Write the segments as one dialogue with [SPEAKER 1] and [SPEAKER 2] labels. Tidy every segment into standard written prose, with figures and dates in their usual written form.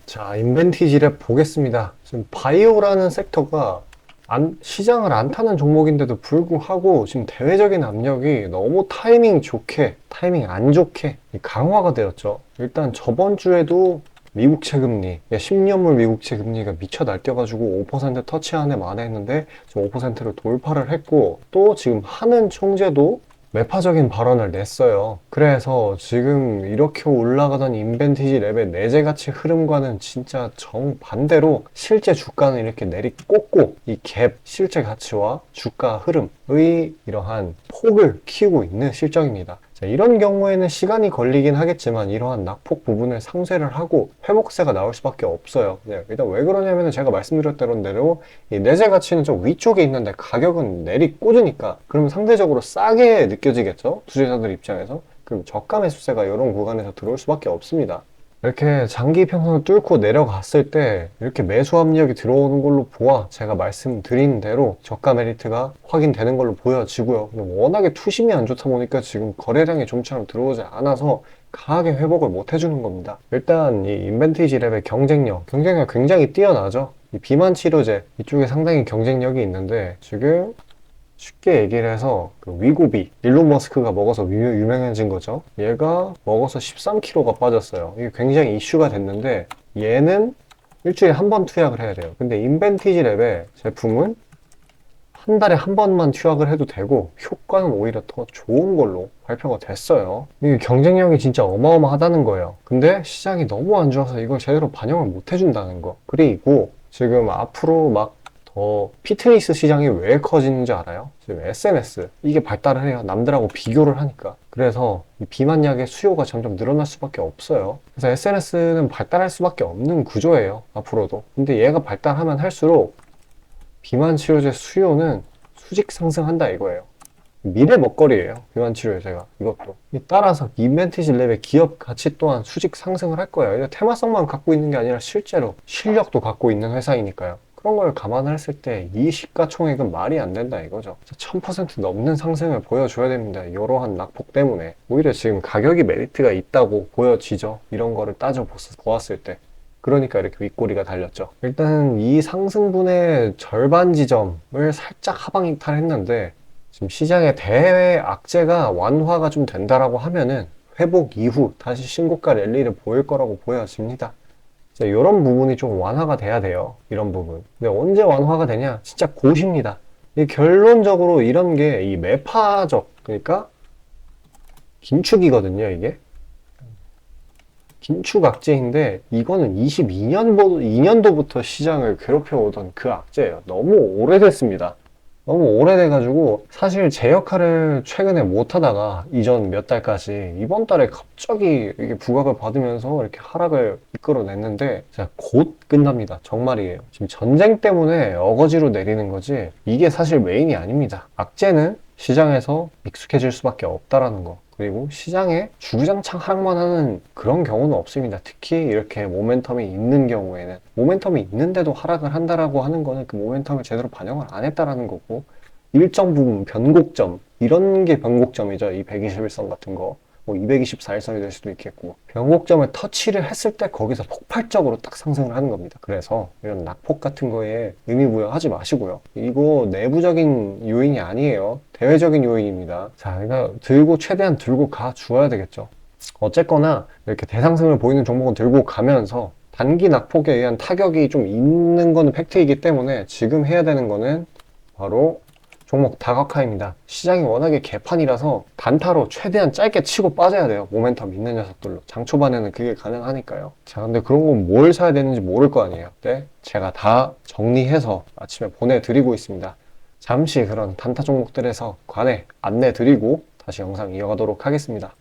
[SPEAKER 1] 자, 인벤티지랩 보겠습니다. 지금 바이오라는 섹터가 시장을 안 타는 종목인데도 불구하고 지금 대외적인 압력이 너무 타이밍 좋게, 타이밍 안 좋게 강화가 되었죠. 일단 저번 주에도 미국채 금리, 10년물 미국채 금리가 미쳐 날뛰어가지고 5% 터치하네 만했는데 지금 5%를 돌파를 했고, 또 지금 하는 총재도 매파적인 발언을 냈어요. 그래서 지금 이렇게 올라가던 인벤티지 랩의 내재가치 흐름과는 진짜 정반대로 실제 주가는 이렇게 내리꽂고 이 갭, 실제 가치와 주가 흐름의 이러한 폭을 키우고 있는 실정입니다. 자, 이런 경우에는 시간이 걸리긴 하겠지만 이러한 낙폭 부분을 상쇄를 하고 회복세가 나올 수밖에 없어요. 일단 왜 그러냐면 제가 말씀드렸던 대로 이 내재 가치는 좀 위쪽에 있는데 가격은 내리꽂으니까 그러면 상대적으로 싸게 느껴지겠죠? 투자자들 입장에서. 그럼 저가 매수세가 이런 구간에서 들어올 수밖에 없습니다. 이렇게 장기 평선을 뚫고 내려갔을 때 이렇게 매수 압력이 들어오는 걸로 보아 제가 말씀드린 대로 저가 메리트가 확인되는 걸로 보여지고요. 근데 워낙에 투심이 안 좋다 보니까 지금 거래량이 좀처럼 들어오지 않아서 강하게 회복을 못 해주는 겁니다. 일단 이 인벤티지 랩의 경쟁력 굉장히 뛰어나죠. 이 비만 치료제 이쪽에 상당히 경쟁력이 있는데 지금 쉽게 얘기를 해서 그 위고비 일론 머스크가 먹어서 유명해진 거죠. 얘가 먹어서 13kg가 빠졌어요. 이게 굉장히 이슈가 됐는데 얘는 일주일에 한 번 투약을 해야 돼요. 근데 인벤티지 랩의 제품은 한 달에 한 번만 투약을 해도 되고 효과는 오히려 더 좋은 걸로 발표가 됐어요. 이게 경쟁력이 진짜 어마어마하다는 거예요. 근데 시장이 너무 안 좋아서 이걸 제대로 반영을 못 해준다는 거. 그리고 지금 앞으로 막 더 피트니스 시장이 왜 커지는지 알아요? 지금 SNS 이게 발달을 해요. 남들하고 비교를 하니까. 그래서 이 비만약의 수요가 점점 늘어날 수밖에 없어요. 그래서 SNS는 발달할 수밖에 없는 구조예요. 앞으로도. 근데 얘가 발달하면 할수록 비만 치료제 수요는 수직 상승한다 이거예요. 미래 먹거리예요. 비만 치료제가 이것도. 따라서 이벤티지 랩의 기업 가치 또한 수직 상승을 할 거예요. 테마성만 갖고 있는 게 아니라 실제로 실력도 갖고 있는 회사이니까요. 그런 걸 감안했을 때 이 시가총액은 말이 안 된다 이거죠. 1000% 넘는 상승을 보여줘야 됩니다. 이러한 낙폭 때문에. 오히려 지금 가격이 메리트가 있다고 보여지죠. 이런 거를 따져보았을 때. 그러니까 이렇게 윗꼬리가 달렸죠. 일단 이 상승분의 절반 지점을 살짝 하방 이탈했는데 지금 시장의 대외 악재가 완화가 좀 된다라고 하면은 회복 이후 다시 신고가 랠리를 보일 거라고 보여집니다. 이런 부분이 좀 완화가 돼야 돼요. 이런 부분. 근데 언제 완화가 되냐? 진짜 곧입니다. 결론적으로 이런 게 이 매파적, 그러니까 긴축이거든요, 이게. 긴축 악재인데 이거는 2년도부터 시장을 괴롭혀 오던 그 악재예요. 너무 오래됐습니다. 너무 오래돼가지고 사실 제 역할을 최근에 못하다가 이전 몇 달까지 이번 달에 갑자기 이게 부각을 받으면서 이렇게 하락을 이끌어냈는데 진짜 곧 끝납니다. 정말이에요. 지금 전쟁 때문에 어거지로 내리는 거지 이게 사실 메인이 아닙니다. 악재는 시장에서 익숙해질 수밖에 없다라는 거. 그리고 시장에 주구장창 하락만 하는 그런 경우는 없습니다. 특히 이렇게 모멘텀이 있는 경우에는. 모멘텀이 있는데도 하락을 한다라고 하는 거는 그 모멘텀을 제대로 반영을 안 했다라는 거고, 일정 부분 변곡점, 이런 게 변곡점이죠. 이 121선 같은 거. 뭐 224일선이 될 수도 있겠고, 변곡점을 터치를 했을 때 거기서 폭발적으로 딱 상승을 하는 겁니다. 그래서 이런 낙폭 같은 거에 의미부여하지 마시고요. 이거 내부적인 요인이 아니에요. 대외적인 요인입니다. 자, 그러니까 최대한 들고 가 주어야 되겠죠. 어쨌거나 이렇게 대상승을 보이는 종목은 들고 가면서 단기 낙폭에 의한 타격이 좀 있는 거는 팩트이기 때문에 지금 해야 되는 거는 바로 종목 다각화입니다. 시장이 워낙에 개판이라서 단타로 최대한 짧게 치고 빠져야 돼요. 모멘텀 있는 녀석들로. 장 초반에는 그게 가능하니까요. 자, 근데 그런 건 뭘 사야 되는지 모를 거 아니에요. 네? 제가 다 정리해서 아침에 보내드리고 있습니다. 잠시 그런 단타 종목들에서 관해 안내드리고 다시 영상 이어가도록 하겠습니다.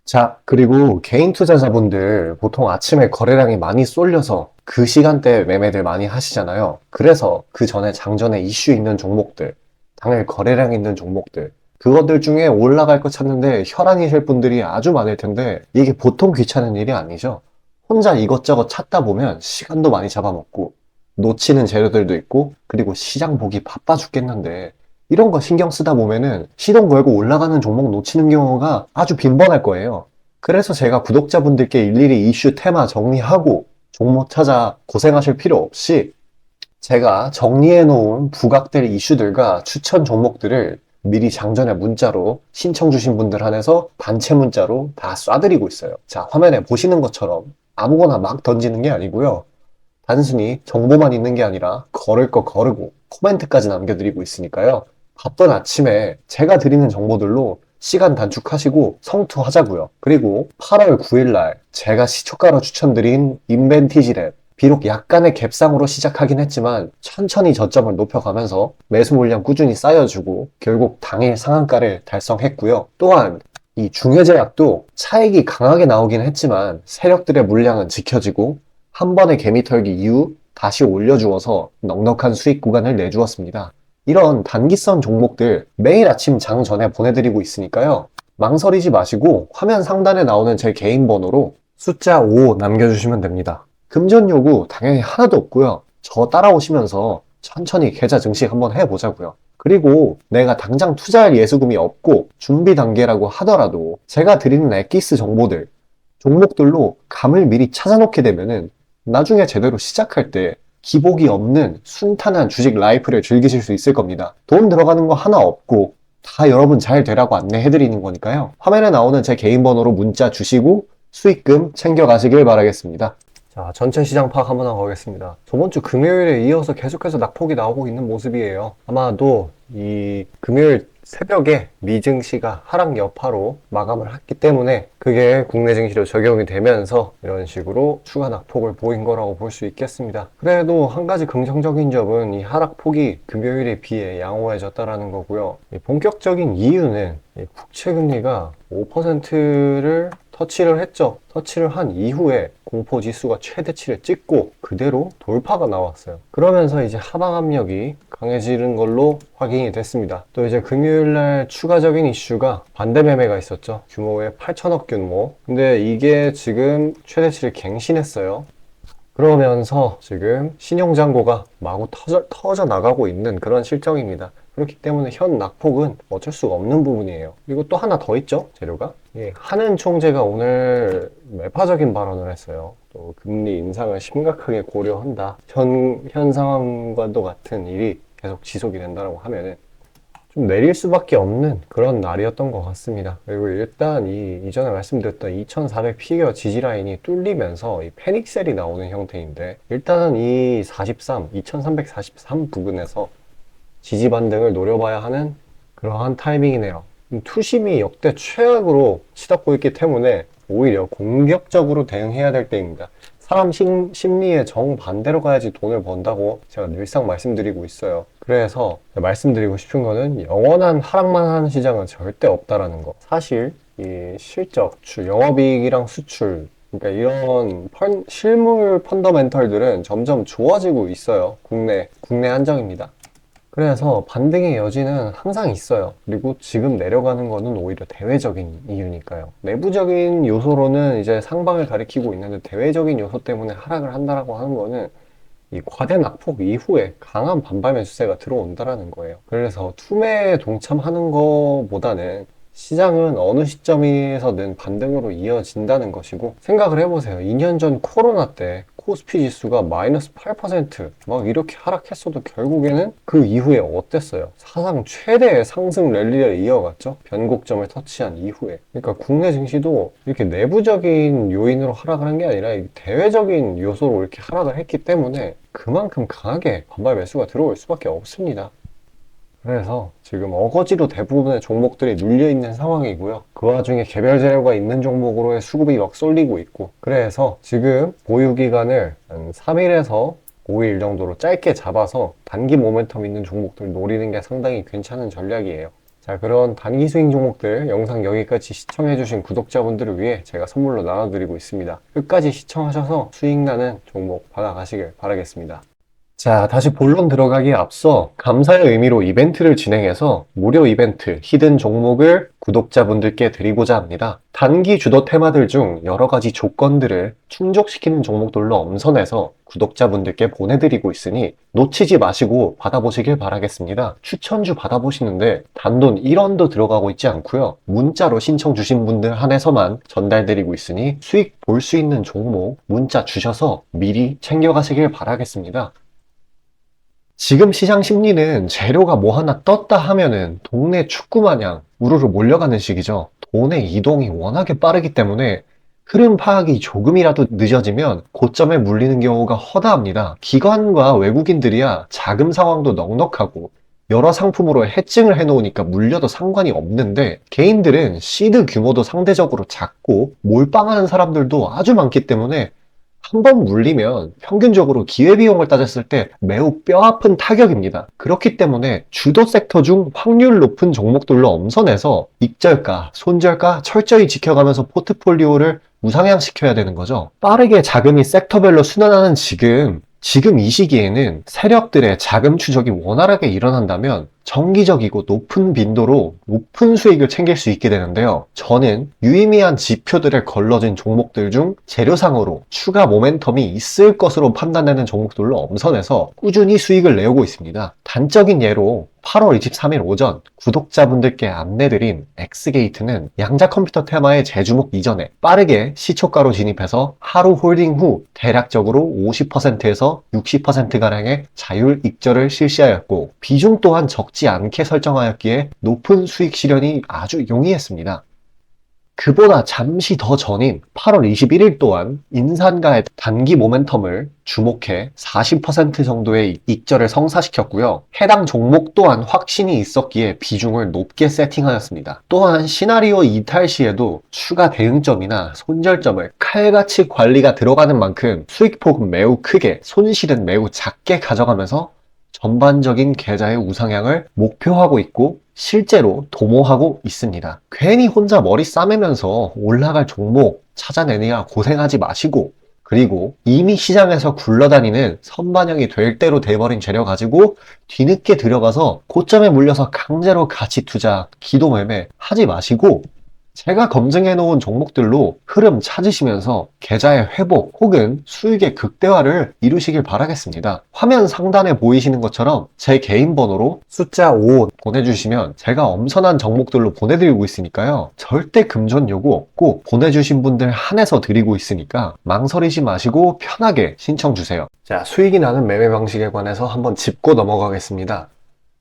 [SPEAKER 1] 자, 그리고 개인 투자자분들 보통 아침에 거래량이 많이 쏠려서 그 시간대에 매매들 많이 하시잖아요. 그래서 그 전에 장전에 이슈 있는 종목들, 당일 거래량 있는 종목들, 그것들 중에 올라갈 거 찾는데 혈안이실 분들이 아주 많을 텐데 이게 보통 귀찮은 일이 아니죠. 혼자 이것저것 찾다 보면 시간도 많이 잡아먹고 놓치는 재료들도 있고 그리고 시장 보기 바빠 죽겠는데 이런 거 신경 쓰다 보면은 시동 걸고 올라가는 종목 놓치는 경우가 아주 빈번할 거예요. 그래서 제가 구독자분들께 일일이 이슈 테마 정리하고 종목 찾아 고생하실 필요 없이 제가 정리해 놓은 부각될 이슈들과 추천 종목들을 미리 장전에 문자로 신청 주신 분들 한해서 단체 문자로 다 쏴드리고 있어요. 자, 화면에 보시는 것처럼 아무거나 막 던지는 게 아니고요. 단순히 정보만 있는 게 아니라 걸을 거 거르고 코멘트까지 남겨드리고 있으니까요. 바쁜 아침에 제가 드리는 정보들로 시간 단축하시고 성투하자고요. 그리고 8월 9일날 제가 시초가로 추천드린 인벤티지랩, 비록 약간의 갭상으로 시작하긴 했지만 천천히 저점을 높여가면서 매수 물량 꾸준히 쌓여주고 결국 당일 상한가를 달성했고요. 또한 이 중해제약도 차익이 강하게 나오긴 했지만 세력들의 물량은 지켜지고 한 번의 개미 털기 이후 다시 올려주어서 넉넉한 수익 구간을 내주었습니다. 이런 단기성 종목들 매일 아침 장 전에 보내드리고 있으니까요. 망설이지 마시고 화면 상단에 나오는 제 개인 번호로 숫자 5 남겨주시면 됩니다. 금전 요구 당연히 하나도 없고요. 저 따라오시면서 천천히 계좌 증식 한번 해보자고요. 그리고 내가 당장 투자할 예수금이 없고 준비 단계라고 하더라도 제가 드리는 엑기스 정보들, 종목들로 감을 미리 찾아놓게 되면은 나중에 제대로 시작할 때 기복이 없는 순탄한 주식 라이프를 즐기실 수 있을 겁니다. 돈 들어가는 거 하나 없고 다 여러분 잘 되라고 안내해드리는 거니까요. 화면에 나오는 제 개인 번호로 문자 주시고 수익금 챙겨가시길 바라겠습니다. 자, 전체 시장 파악 한번 하고 가겠습니다. 저번 주 금요일에 이어서 계속해서 낙폭이 나오고 있는 모습이에요. 아마도 이 금요일 새벽에 미증시가 하락 여파로 마감을 했기 때문에 그게 국내 증시로 적용이 되면서 이런 식으로 추가 낙폭을 보인 거라고 볼 수 있겠습니다. 그래도 한 가지 긍정적인 점은 이 하락폭이 금요일에 비해 양호해졌다라는 거고요. 본격적인 이유는 국채금리가 5%를 터치를 했죠. 터치를 한 이후에 공포지수가 최대치를 찍고 그대로 돌파가 나왔어요. 그러면서 이제 하방 압력이 강해지는 걸로 확인이 됐습니다. 또 이제 금요일날 추가적인 이슈가 반대 매매가 있었죠. 규모의 8천억 규모. 근데 이게 지금 최대치를 갱신했어요. 그러면서 지금 신용잔고가 마구 터져 나가고 있는 그런 실정입니다. 그렇기 때문에 현 낙폭은 어쩔 수가 없는 부분이에요. 그리고 또 하나 더 있죠, 재료가. 한은 총재가 오늘 매파적인 발언을 했어요. 또 금리 인상을 심각하게 고려한다. 현 상황과도 같은 일이 계속 지속이 된다고 하면은 좀 내릴 수밖에 없는 그런 날이었던 것 같습니다. 그리고 일단 이전에 말씀드렸던 2400 피겨 지지라인이 뚫리면서 이 패닉셀이 나오는 형태인데 일단은 이 2343 부근에서 지지 반등을 노려봐야 하는 그러한 타이밍이네요. 투심이 역대 최악으로 치닫고 있기 때문에 오히려 공격적으로 대응해야 될 때입니다. 사람 심리에 정반대로 가야지 돈을 번다고 제가 늘상 말씀드리고 있어요. 그래서 말씀드리고 싶은 거는 영원한 하락만 하는 시장은 절대 없다라는 거. 사실 이 실적, 영업이익이랑 수출, 그러니까 이런 실물 펀더멘털들은 점점 좋아지고 있어요. 국내 한정입니다. 그래서 반등의 여지는 항상 있어요. 그리고 지금 내려가는 거는 오히려 대외적인 이유니까요. 내부적인 요소로는 이제 상방을 가리키고 있는데 대외적인 요소 때문에 하락을 한다라고 하는 거는 이 과대 낙폭 이후에 강한 반발 매수세가 들어온다라는 거예요. 그래서 투매에 동참하는 것보다는 시장은 어느 시점에서든 반등으로 이어진다는 것이고 생각을 해보세요. 2년 전 코로나 때 코스피 지수가 마이너스 8% 이렇게 하락했어도 결국에는 그 이후에 어땠어요? 사상 최대의 상승 랠리를 이어갔죠? 변곡점을 터치한 이후에. 그러니까 국내 증시도 이렇게 내부적인 요인으로 하락을 한 게 아니라 대외적인 요소로 이렇게 하락을 했기 때문에 그만큼 강하게 반발 매수가 들어올 수밖에 없습니다. 그래서 지금 어거지로 대부분의 종목들이 눌려있는 상황이고요. 그 와중에 개별 재료가 있는 종목으로의 수급이 막 쏠리고 있고 그래서 지금 보유기간을 한 3일에서 5일 정도로 짧게 잡아서 단기 모멘텀 있는 종목들 노리는 게 상당히 괜찮은 전략이에요. 자, 그런 단기 스윙 종목들 영상 여기까지 시청해주신 구독자분들을 위해 제가 선물로 나눠드리고 있습니다. 끝까지 시청하셔서 수익 나는 종목 받아가시길 바라겠습니다. 자, 다시 본론 들어가기에 앞서 감사의 의미로 이벤트를 진행해서 무료 이벤트, 히든 종목을 구독자분들께 드리고자 합니다. 단기 주도 테마들 중 여러 가지 조건들을 충족시키는 종목들로 엄선해서 구독자분들께 보내드리고 있으니 놓치지 마시고 받아보시길 바라겠습니다. 추천주 받아보시는데 단돈 1원도 들어가고 있지 않고요. 문자로 신청 주신 분들 한해서만 전달드리고 있으니 수익 볼 수 있는 종목 문자 주셔서 미리 챙겨가시길 바라겠습니다. 지금 시장 심리는 재료가 뭐 하나 떴다 하면은 동네 축구 마냥 우르르 몰려가는 시기죠. 돈의 이동이 워낙에 빠르기 때문에 흐름 파악이 조금이라도 늦어지면 고점에 물리는 경우가 허다합니다. 기관과 외국인들이야 자금 상황도 넉넉하고 여러 상품으로 해칭을 해놓으니까 물려도 상관이 없는데 개인들은 시드 규모도 상대적으로 작고 몰빵하는 사람들도 아주 많기 때문에 한 번 물리면 평균적으로 기회비용을 따졌을 때 매우 뼈아픈 타격입니다. 그렇기 때문에 주도 섹터 중 확률 높은 종목들로 엄선해서 익절가, 손절가 철저히 지켜가면서 포트폴리오를 우상향시켜야 되는 거죠. 빠르게 자금이 섹터별로 순환하는 지금 이 시기에는 세력들의 자금 추적이 원활하게 일어난다면 정기적이고 높은 빈도로 높은 수익을 챙길 수 있게 되는데요. 저는 유의미한 지표들을 걸러진 종목들 중 재료상으로 추가 모멘텀이 있을 것으로 판단되는 종목들로 엄선해서 꾸준히 수익을 내오고 있습니다. 단적인 예로 8월 23일 오전 구독자분들께 안내드린 엑스게이트는 양자 컴퓨터 테마의 재주목 이전에 빠르게 시초가로 진입해서 하루 홀딩 후 대략적으로 50%에서 60%가량의 자율 익절을 실시하였고 비중 또한 적지 않게 설정하였기에 높은 수익 실현이 아주 용이했습니다. 그보다 잠시 더 전인 8월 21일 또한 인산가의 단기 모멘텀을 주목해 40% 정도의 익절을 성사시켰고요. 해당 종목 또한 확신이 있었기에 비중을 높게 세팅하였습니다. 또한 시나리오 이탈 시에도 추가 대응점이나 손절점을 칼같이 관리가 들어가는 만큼 수익폭은 매우 크게, 손실은 매우 작게 가져가면서 전반적인 계좌의 우상향을 목표하고 있고 실제로 도모하고 있습니다. 괜히 혼자 머리 싸매면서 올라갈 종목 찾아내느라 고생하지 마시고 그리고 이미 시장에서 굴러다니는 선반영이 될 대로 돼버린 재료 가지고 뒤늦게 들어가서 고점에 물려서 강제로 가치 투자, 기도 매매 하지 마시고 제가 검증해 놓은 종목들로 흐름 찾으시면서 계좌의 회복 혹은 수익의 극대화를 이루시길 바라겠습니다. 화면 상단에 보이시는 것처럼 제 개인 번호로 숫자 5 보내주시면 제가 엄선한 종목들로 보내드리고 있으니까요. 절대 금전 요구 없고 보내주신 분들 한해서 드리고 있으니까 망설이지 마시고 편하게 신청 주세요. 자, 수익이 나는 매매 방식에 관해서 한번 짚고 넘어가겠습니다.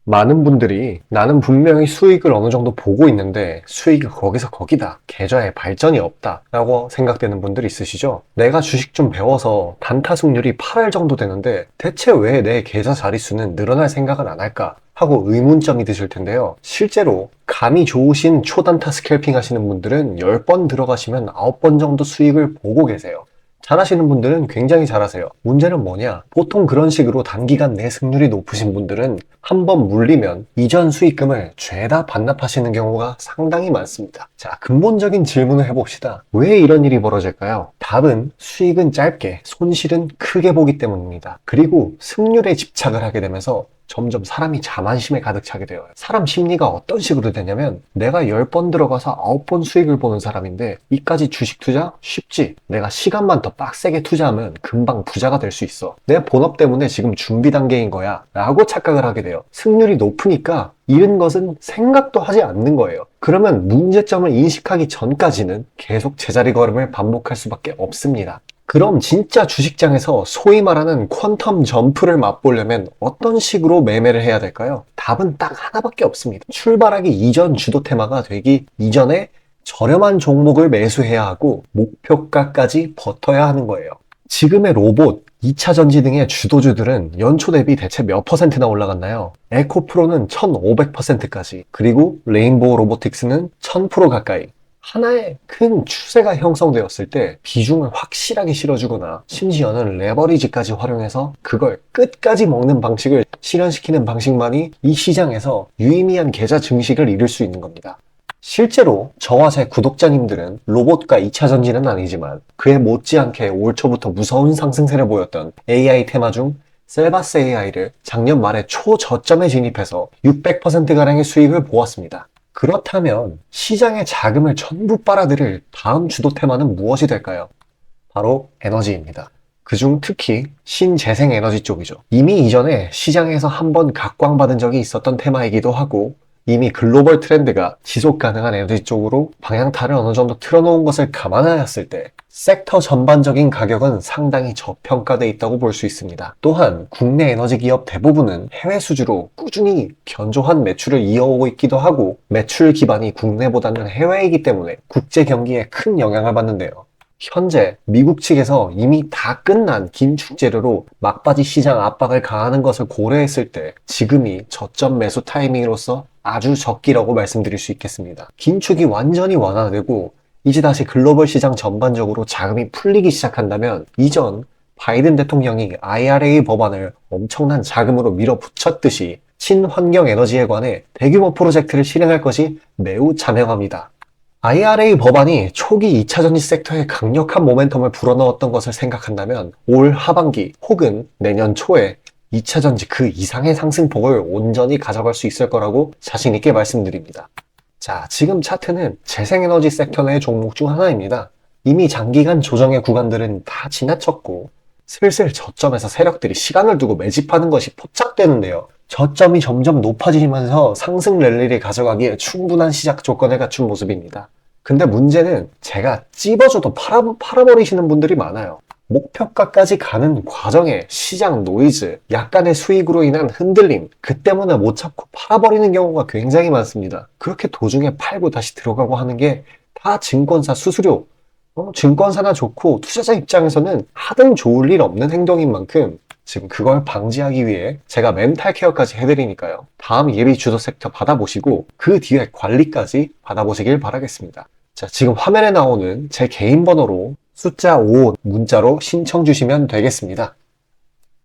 [SPEAKER 1] 많은 분들이 나는 분명히 수익을 어느 정도 보고 있는데 수익이 거기서 거기다. 계좌에 발전이 없다. 라고 생각되는 분들 있으시죠? 내가 주식 좀 배워서 단타 승률이 8할 정도 되는데 대체 왜 내 계좌 자릿수는 늘어날 생각은 안 할까? 하고 의문점이 드실 텐데요. 실제로 감이 좋으신 초단타 스캘핑 하시는 분들은 10번 들어가시면 9번 정도 수익을 보고 계세요. 잘하시는 분들은 굉장히 잘하세요. 문제는 뭐냐? 보통 그런 식으로 단기간 내 승률이 높으신 분들은 한번 물리면 이전 수익금을 죄다 반납하시는 경우가 상당히 많습니다. 자, 근본적인 질문을 해봅시다. 왜 이런 일이 벌어질까요? 답은 수익은 짧게, 손실은 크게 보기 때문입니다. 그리고 승률에 집착을 하게 되면서 점점 사람이 자만심에 가득 차게 돼요. 사람 심리가 어떤 식으로 되냐면 내가 10번 들어가서 9번 수익을 보는 사람인데 이까지 주식 투자? 쉽지. 내가 시간만 더 빡세게 투자하면 금방 부자가 될 수 있어. 내 본업 때문에 지금 준비 단계인 거야 라고 착각을 하게 돼요. 승률이 높으니까 잃은 것은 생각도 하지 않는 거예요. 그러면 문제점을 인식하기 전까지는 계속 제자리 걸음을 반복할 수밖에 없습니다. 그럼 진짜 주식장에서 소위 말하는 퀀텀 점프를 맛보려면 어떤 식으로 매매를 해야 될까요? 답은 딱 하나밖에 없습니다. 출발하기 이전 주도 테마가 되기 이전에 저렴한 종목을 매수해야 하고 목표가까지 버텨야 하는 거예요. 지금의 로봇, 2차 전지 등의 주도주들은 연초 대비 대체 몇 퍼센트나 올라갔나요? 에코프로는 1500%까지, 그리고 레인보우 로보틱스는 1000% 가까이. 하나의 큰 추세가 형성되었을 때 비중을 확실하게 실어주거나 심지어는 레버리지까지 활용해서 그걸 끝까지 먹는 방식을 실현시키는 방식만이 이 시장에서 유의미한 계좌 증식을 이룰 수 있는 겁니다. 실제로 저와 제 구독자님들은 로봇과 2차 전지는 아니지만 그에 못지않게 올 초부터 무서운 상승세를 보였던 AI 테마 중 셀바스 AI를 작년 말에 초저점에 진입해서 600%가량의 수익을 보았습니다. 그렇다면 시장의 자금을 전부 빨아들일 다음 주도 테마는 무엇이 될까요? 바로 에너지입니다. 그중 특히 신재생 에너지 쪽이죠. 이미 이전에 시장에서 한번 각광받은 적이 있었던 테마이기도 하고 이미 글로벌 트렌드가 지속 가능한 에너지 쪽으로 방향타를 어느 정도 틀어놓은 것을 감안하였을 때 섹터 전반적인 가격은 상당히 저평가되어 있다고 볼 수 있습니다. 또한 국내 에너지 기업 대부분은 해외 수주로 꾸준히 견조한 매출을 이어오고 있기도 하고 매출 기반이 국내보다는 해외이기 때문에 국제 경기에 큰 영향을 받는데요. 현재 미국 측에서 이미 다 끝난 긴축 재료로 막바지 시장 압박을 가하는 것을 고려했을 때 지금이 저점 매수 타이밍으로서 아주 적기라고 말씀드릴 수 있겠습니다. 긴축이 완전히 완화되고 이제 다시 글로벌 시장 전반적으로 자금이 풀리기 시작한다면 이전 바이든 대통령이 IRA 법안을 엄청난 자금으로 밀어붙였듯이 친환경 에너지에 관해 대규모 프로젝트를 실행할 것이 매우 자명합니다. IRA 법안이 초기 2차전지 섹터에 강력한 모멘텀을 불어넣었던 것을 생각한다면 올 하반기 혹은 내년 초에 2차전지 그 이상의 상승폭을 온전히 가져갈 수 있을 거라고 자신있게 말씀드립니다. 자, 지금 차트는 재생에너지 섹터 내 종목 중 하나입니다. 이미 장기간 조정의 구간들은 다 지나쳤고 슬슬 저점에서 세력들이 시간을 두고 매집하는 것이 포착되는데요. 저점이 점점 높아지면서 상승 랠리를 가져가기에 충분한 시작 조건을 갖춘 모습입니다. 근데 문제는 제가 찝어줘도 팔아버리시는 분들이 많아요. 목표가까지 가는 과정에 시장 노이즈, 약간의 수익으로 인한 흔들림, 그 때문에 못 참고 팔아버리는 경우가 굉장히 많습니다. 그렇게 도중에 팔고 다시 들어가고 하는 게 다 증권사 수수료, 증권사나 좋고 투자자 입장에서는 하등 좋을 일 없는 행동인 만큼 지금 그걸 방지하기 위해 제가 멘탈 케어까지 해드리니까요. 다음 예비 주도 섹터 받아보시고 그 뒤에 관리까지 받아보시길 바라겠습니다. 자, 지금 화면에 나오는 제 개인 번호로 숫자 5 문자로 신청 주시면 되겠습니다.